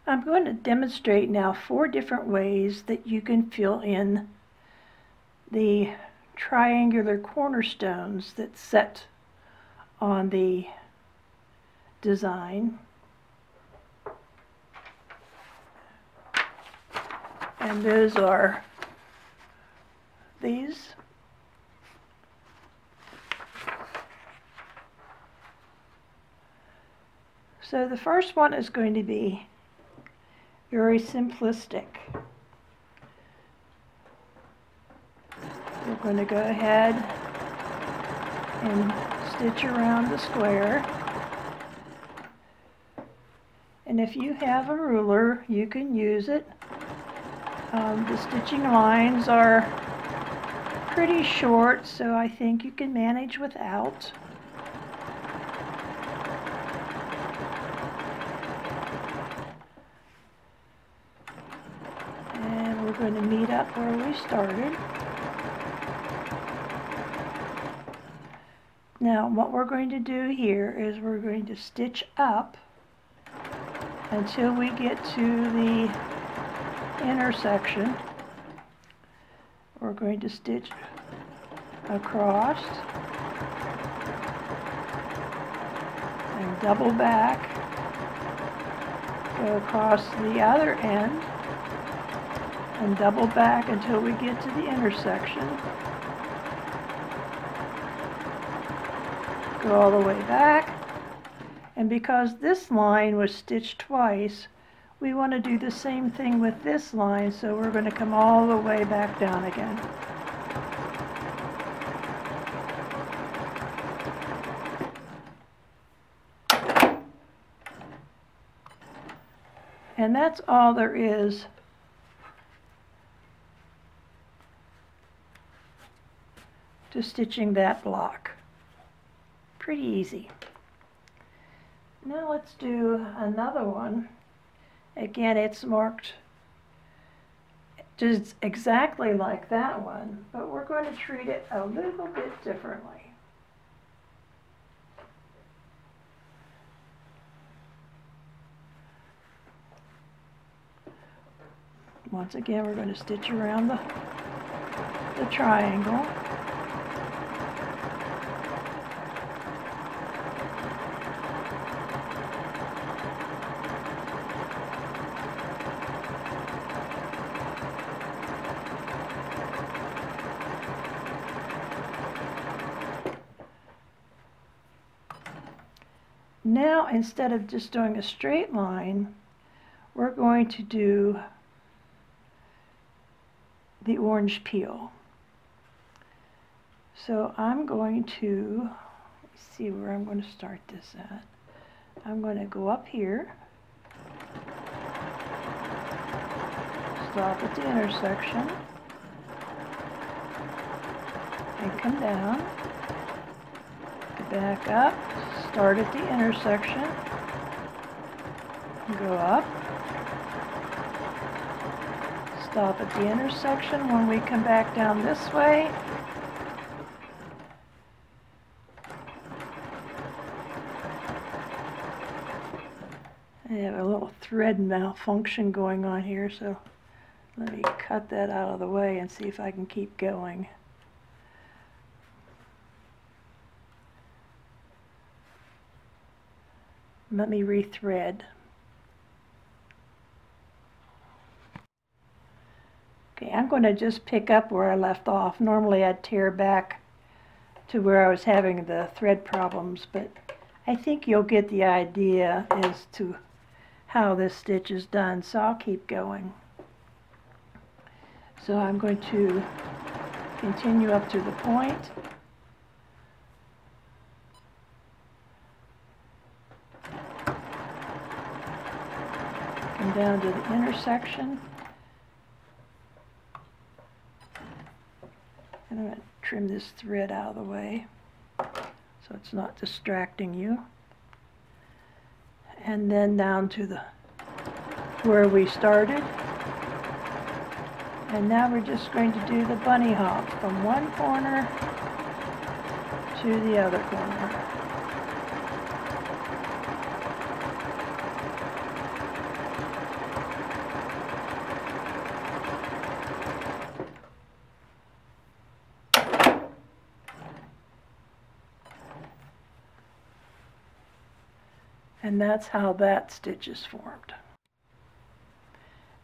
I'm going to demonstrate now 4 different ways that you can fill in the triangular cornerstones that set on the design. And those are these. So the first one is going to be very simplistic. We're going to go ahead and stitch around the square. And if you have a ruler, you can use it. The stitching lines are pretty short, so I think you can manage without. And we're going to meet up where we started. Now, what we're going to do here is we're going to stitch up until we get to the intersection. We're going to stitch across and double back, go across the other end and double back until we get to the intersection. Go all the way back, and because this line was stitched twice, we want to do the same thing with this line, so we're going to come all the way back down again. And that's all there is to stitching that block. Pretty easy. Now let's do another one. Again, it's marked just exactly like that one, but we're going to treat it a little bit differently. Once again, we're going to stitch around the triangle. Now, instead of just doing a straight line, we're going to do the orange peel. So I'm going to, let's see where I'm going to start this at. I'm going to go up here, stop at the intersection, and come down, back up, start at the intersection, go up, stop at the intersection. When we come back down this way, I have a little thread malfunction going on here, so let me cut that out of the way and see if I can keep going. Let me rethread. Okay, I'm going to just pick up where I left off. Normally I'd tear back to where I was having the thread problems, but I think you'll get the idea as to how this stitch is done, so I'll keep going. So I'm going to continue up to the point. Come down to the intersection. And I'm going to trim this thread out of the way so it's not distracting you. And then down to the where we started. And now we're just going to do the bunny hop from one corner to the other corner. And that's how that stitch is formed.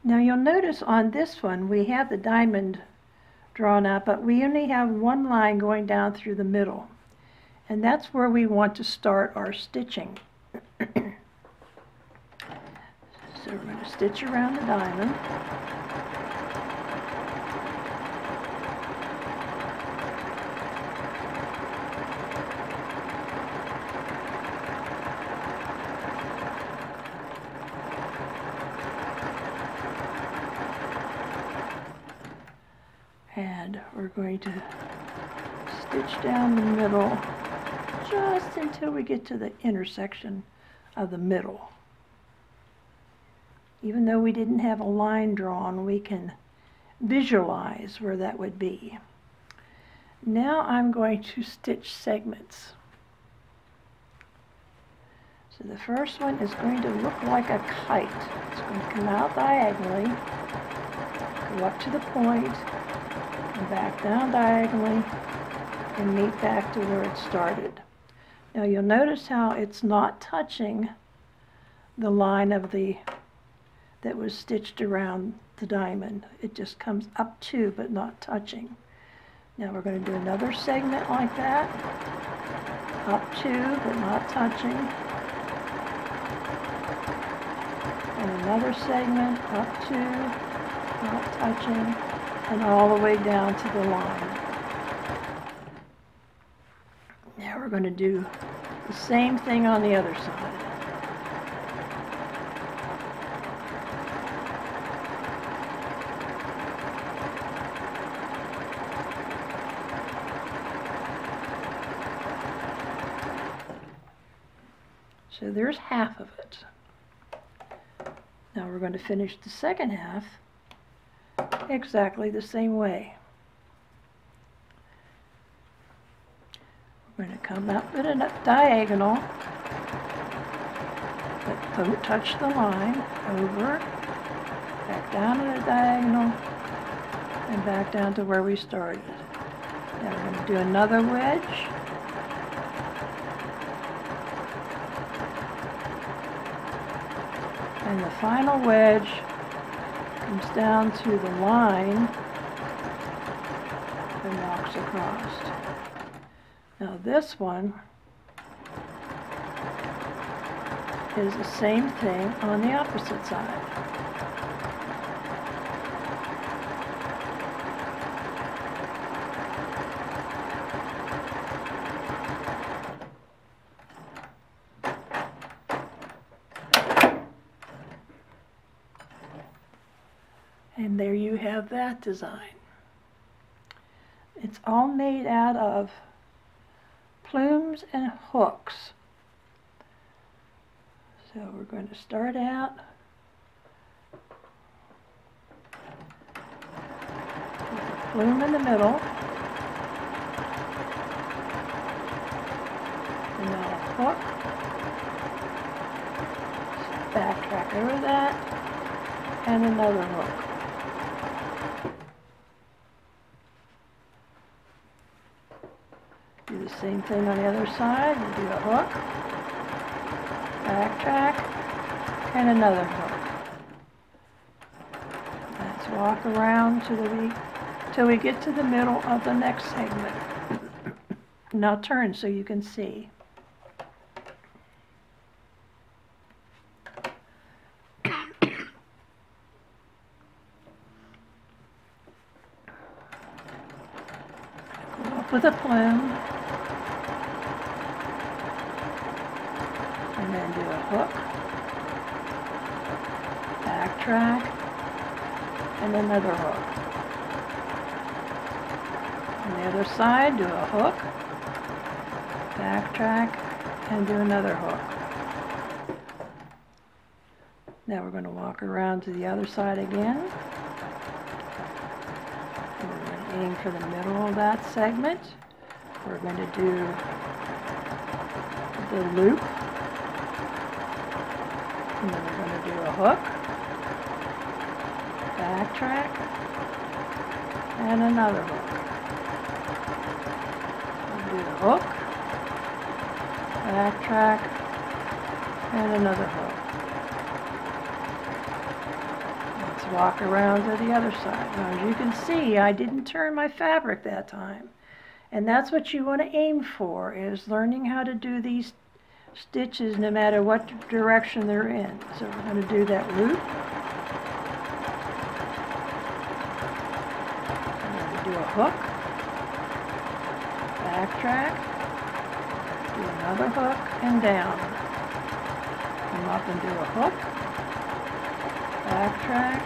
Now you'll notice on this one we have the diamond drawn out, but we only have one line going down through the middle. And that's where we want to start our stitching. So we're going to stitch around the diamond. And we're going to stitch down the middle just until we get to the intersection of the middle. Even though we didn't have a line drawn, we can visualize where that would be. Now I'm going to stitch segments. So the first one is going to look like a kite. It's going to come out diagonally, go up to the point, and back down diagonally, and meet back to where it started. Now you'll notice how it's not touching the line of that was stitched around the diamond. It just comes up to, but not touching. Now we're going to do another segment like that, up to, but not touching. And another segment, up to, not touching, and all the way down to the line. Now we're going to do the same thing on the other side. So there's half of it. Now we're going to finish the second half exactly the same way. We're going to come up with a diagonal, but don't touch the line, over, back down to the diagonal, and back down to where we started. Now we're going to do another wedge. And the final wedge comes down to the line and walks across. Now this one is the same thing on the opposite side. And there you have that design. It's all made out of plumes and hooks. So we're going to start out with a plume in the middle, and now a hook, backtrack over that, and another hook. Do the same thing on the other side. We do a hook, backtrack, and another hook. Let's walk around till we get to the middle of the next segment. Now turn so you can see. Go up with a plume. And then do a hook, backtrack, and another hook. On the other side, do a hook, backtrack, and do another hook. Now we're going to walk around to the other side again. And we're going to aim for the middle of that segment. We're going to do the loop. And then we're going to do a hook, backtrack, and another hook. We'll do the hook, backtrack, and another hook. Let's walk around to the other side. Now, as you can see, I didn't turn my fabric that time. And that's what you want to aim for, is learning how to do these stitches no matter what direction they're in. So we're going to do that loop. We're going to do a hook, backtrack, do another hook, and down. Come up and do a hook, backtrack,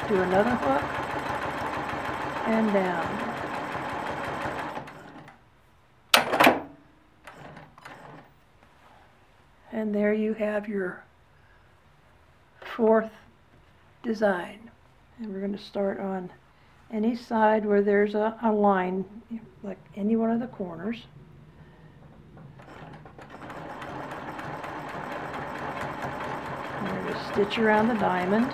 do another hook, and down. And there you have your fourth design. And we're going to start on any side where there's a line, like any one of the corners. And we're going to stitch around the diamond.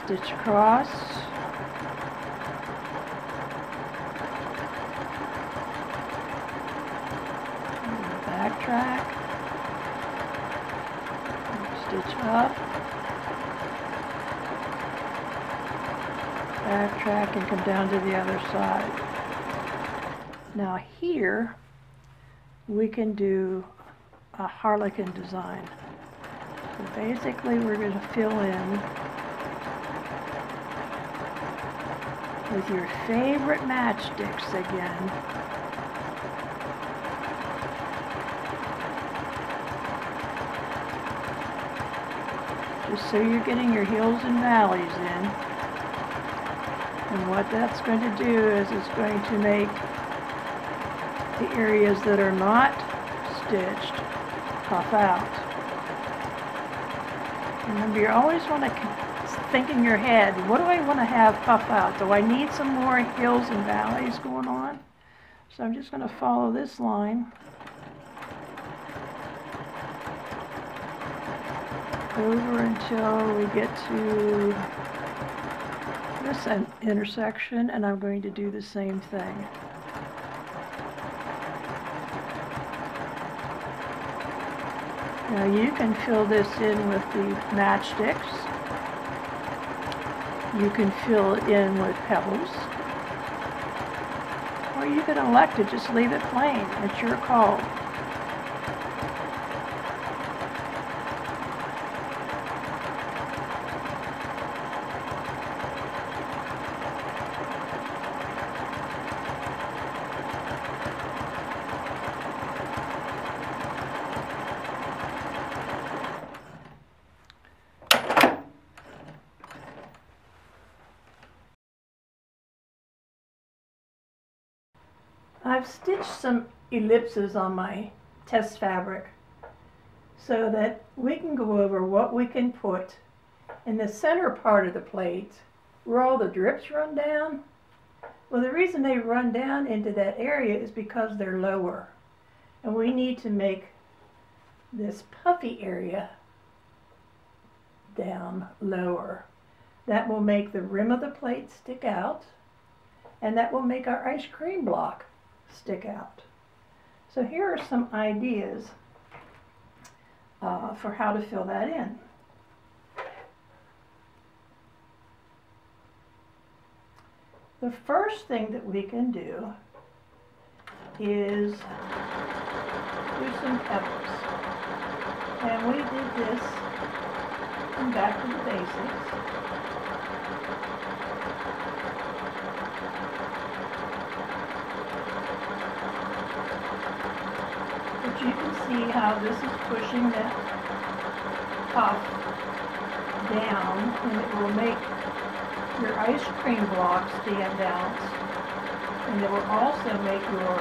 Stitch across, backtrack, stitch up, backtrack, and come down to the other side. Now here we can do a harlequin design. So basically we're going to fill in with your favorite matchsticks again. Just so you're getting your hills and valleys in. And what that's going to do is it's going to make the areas that are not stitched puff out. Remember, you always want to think in your head, what do I want to have puff out? Do I need some more hills and valleys going on? So I'm just going to follow this line over until we get to this intersection, and I'm going to do the same thing. Now you can fill this in with the matchsticks. You can fill it in with pebbles, or you can elect to just leave it plain. It's your call. I've stitched some ellipses on my test fabric so that we can go over what we can put in the center part of the plate where all the drips run down. Well, the reason they run down into that area is because they're lower, and we need to make this puffy area down lower. That will make the rim of the plate stick out, and that will make our ice cream block stick out. So here are some ideas for how to fill that in. The first thing that we can do is do some pebbles. And we did this in Back to the Basics. But you can see how this is pushing that puff down, and it will make your ice cream block stand out, and it will also make your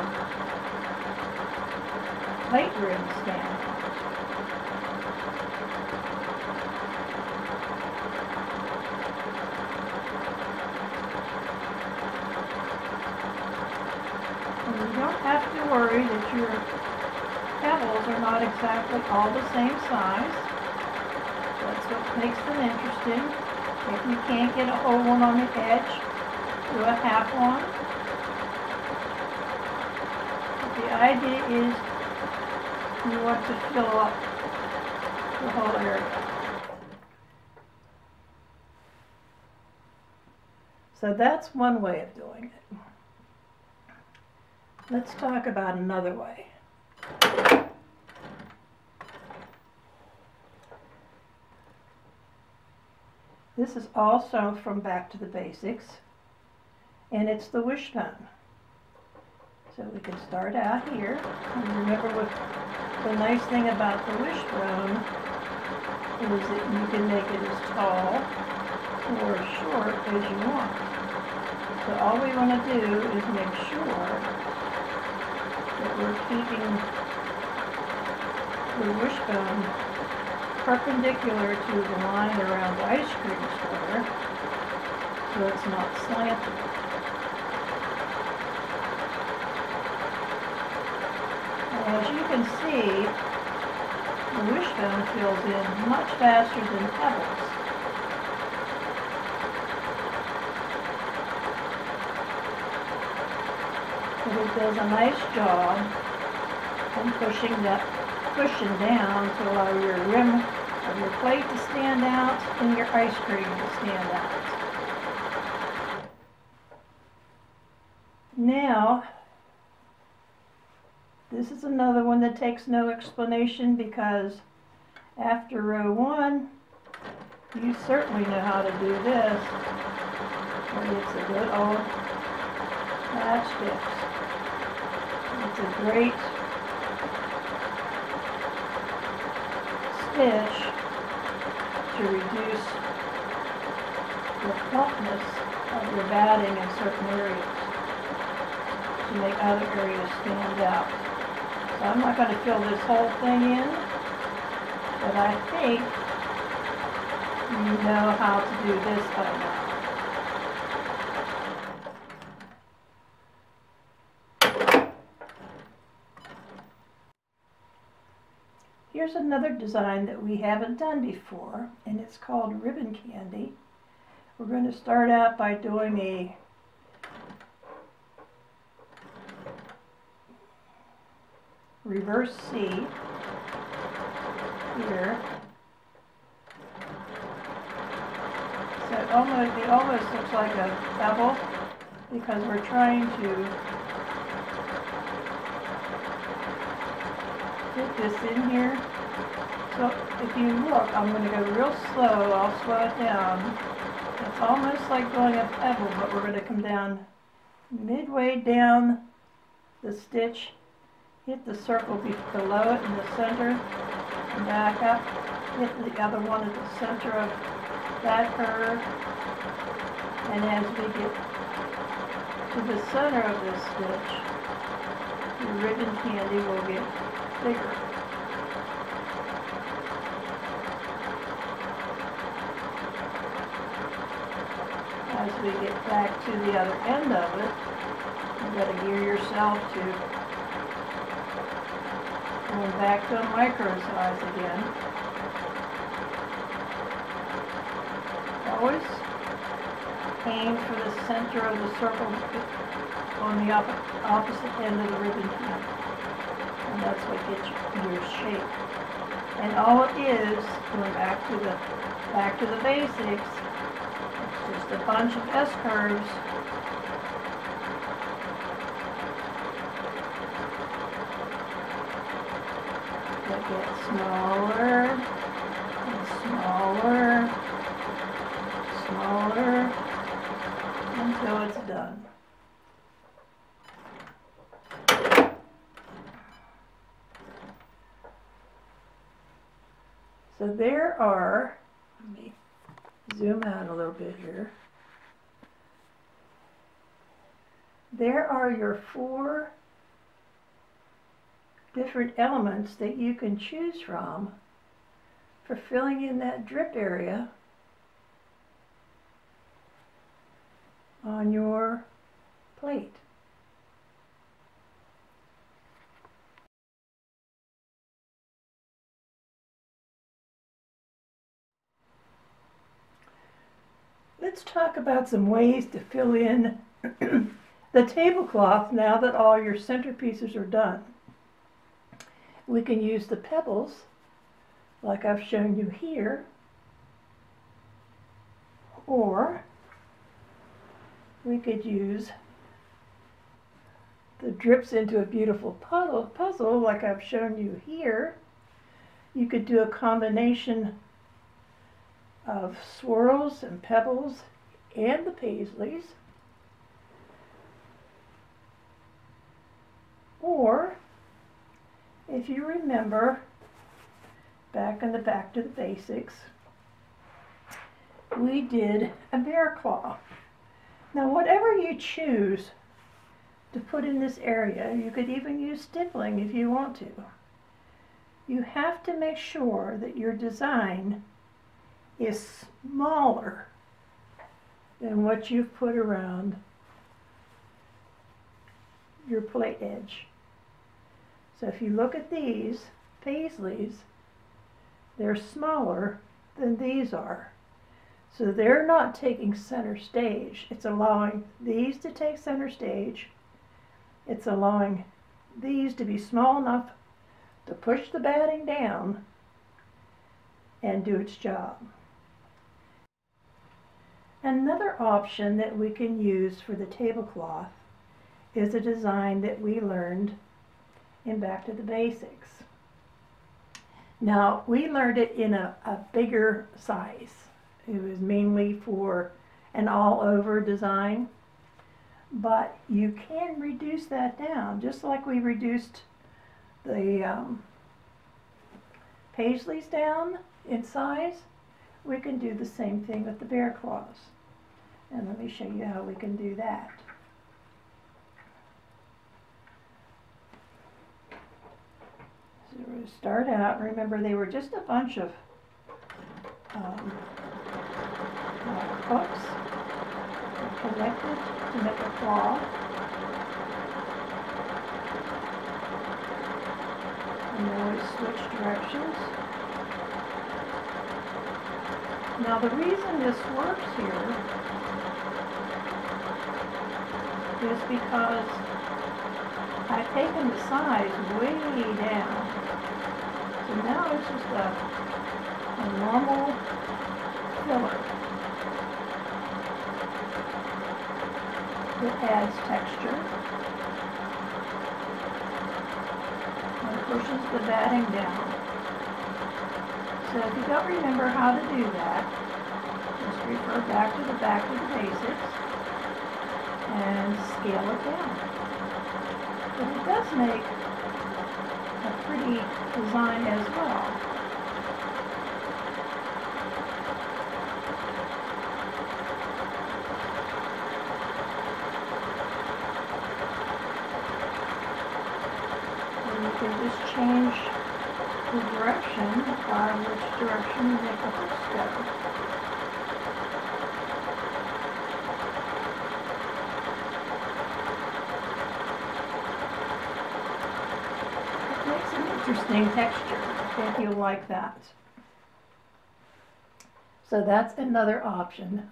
plate rim stand out. And you don't have to worry that your pebbles are not exactly all the same size. That's what makes them interesting. If you can't get a whole one on the edge, do a half one. But the idea is you want to fill up the whole area. So that's one way of doing it. Let's talk about another way. This is also from Back to the Basics, and it's the wishbone. So we can start out here. And remember, what the nice thing about the wishbone is that you can make it as tall or as short as you want. So all we want to do is make sure that we're keeping the wishbone perpendicular to the line around the ice cream square, so it's not slanted. And as you can see, the wishbone fills in much faster than pebbles. But it does a nice job in pushing that cushion down to allow your rim of your plate to stand out and your ice cream to stand out. Now, this is another one that takes no explanation, because after row 1, you certainly know how to do this. And it's a good old matchsticks. It's a great stitch to reduce the plumpness of your batting in certain areas, to make other areas stand out. So I'm not going to fill this whole thing in, but I think you know how to do this by now. Here's another design that we haven't done before, and it's called ribbon candy. We're going to start out by doing a reverse C here. So it almost looks like a pebble, because we're trying to fit this in here. So if you look, I'm going to go real slow. I'll slow it down. It's almost like going a pebble, but we're going to come down midway down the stitch, hit the circle below it in the center, and back up, hit the other one at the center of that curve, and as we get to the center of this stitch, the ribbon candy will get bigger. As we get back to the other end of it, you've got to gear yourself to going back to a micro size again. Always aim for the center of the circle on the opposite end of the ribbon candy. And that's what gets your shape. And all it is, going back to the basics, it's just a bunch of S-curves that get smaller and smaller, smaller, until it's done. So there are, let me zoom out a little bit here. There are your 4 different elements that you can choose from for filling in that drip area on your plate. talk about some ways to fill in the tablecloth now that all your centerpieces are done. We can use the pebbles, like I've shown you here, or we could use the drips into a beautiful puzzle, like I've shown you here. You could do a combination of swirls and pebbles and the paisleys. Or, if you remember, back to the basics, we did a bear claw. Now, whatever you choose to put in this area, you could even use stippling if you want to. You have to make sure that your design is smaller than what you've put around your plate edge. So if you look at these paisleys, they're smaller than these are. So they're not taking center stage. It's allowing these to take center stage. It's allowing these to be small enough to push the batting down and do its job. Another option that we can use for the tablecloth is a design that we learned in Back to the Basics. Now, we learned it in a bigger size. It was mainly for an all-over design, but you can reduce that down, just like we reduced the paisleys down in size. We can do the same thing with the bear claws. And let me show you how we can do that. So we're going to start out. Remember, they were just a bunch of hooks connected to make a claw. And then we switch directions. Now the reason this works here is because I've taken the size way down. So now it's just a normal filler that adds texture and pushes the batting down. So if you don't remember how to do that, just refer back to the basics and scale it down. But it does make a pretty design as well. And you can just change the direction by which direction you make the hooks go. It makes an interesting texture. I think you'll like that. So that's another option.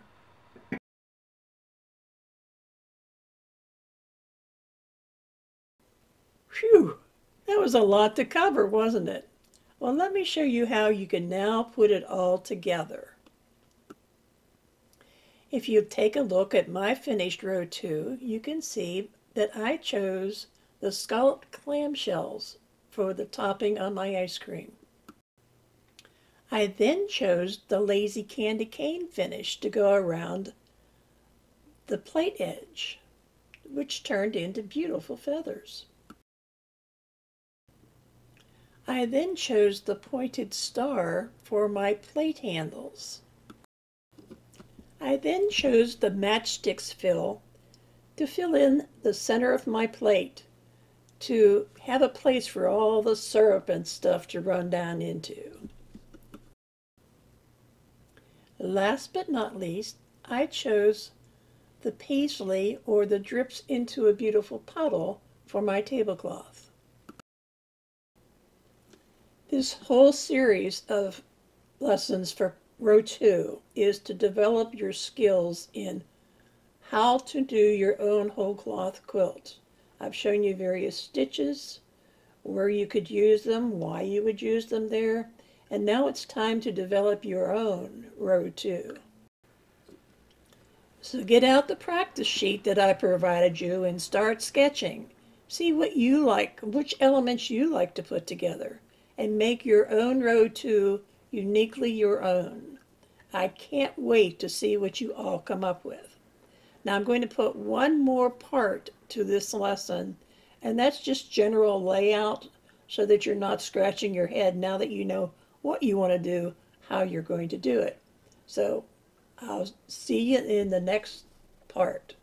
Phew, that was a lot to cover, wasn't it? Well, let me show you how you can now put it all together. If you take a look at my finished row 2, you can see that I chose the scalloped clamshells for the topping on my ice cream. I then chose the lazy candy cane finish to go around the plate edge, which turned into beautiful feathers. I then chose the pointed star for my plate handles. I then chose the matchsticks fill to fill in the center of my plate to have a place for all the syrup and stuff to run down into. Last but not least, I chose the paisley or the drips into a beautiful puddle for my tablecloth. This whole series of lessons for row 2 is to develop your skills in how to do your own whole cloth quilt. I've shown you various stitches, where you could use them, why you would use them there, and now it's time to develop your own row 2. So get out the practice sheet that I provided you and start sketching. See what you like, which elements you like to put together, and make your own row 2 uniquely your own. I can't wait to see what you all come up with. Now I'm going to put one more part to this lesson, and that's just general layout so that you're not scratching your head now that you know what you want to do, how you're going to do it. So I'll see you in the next part.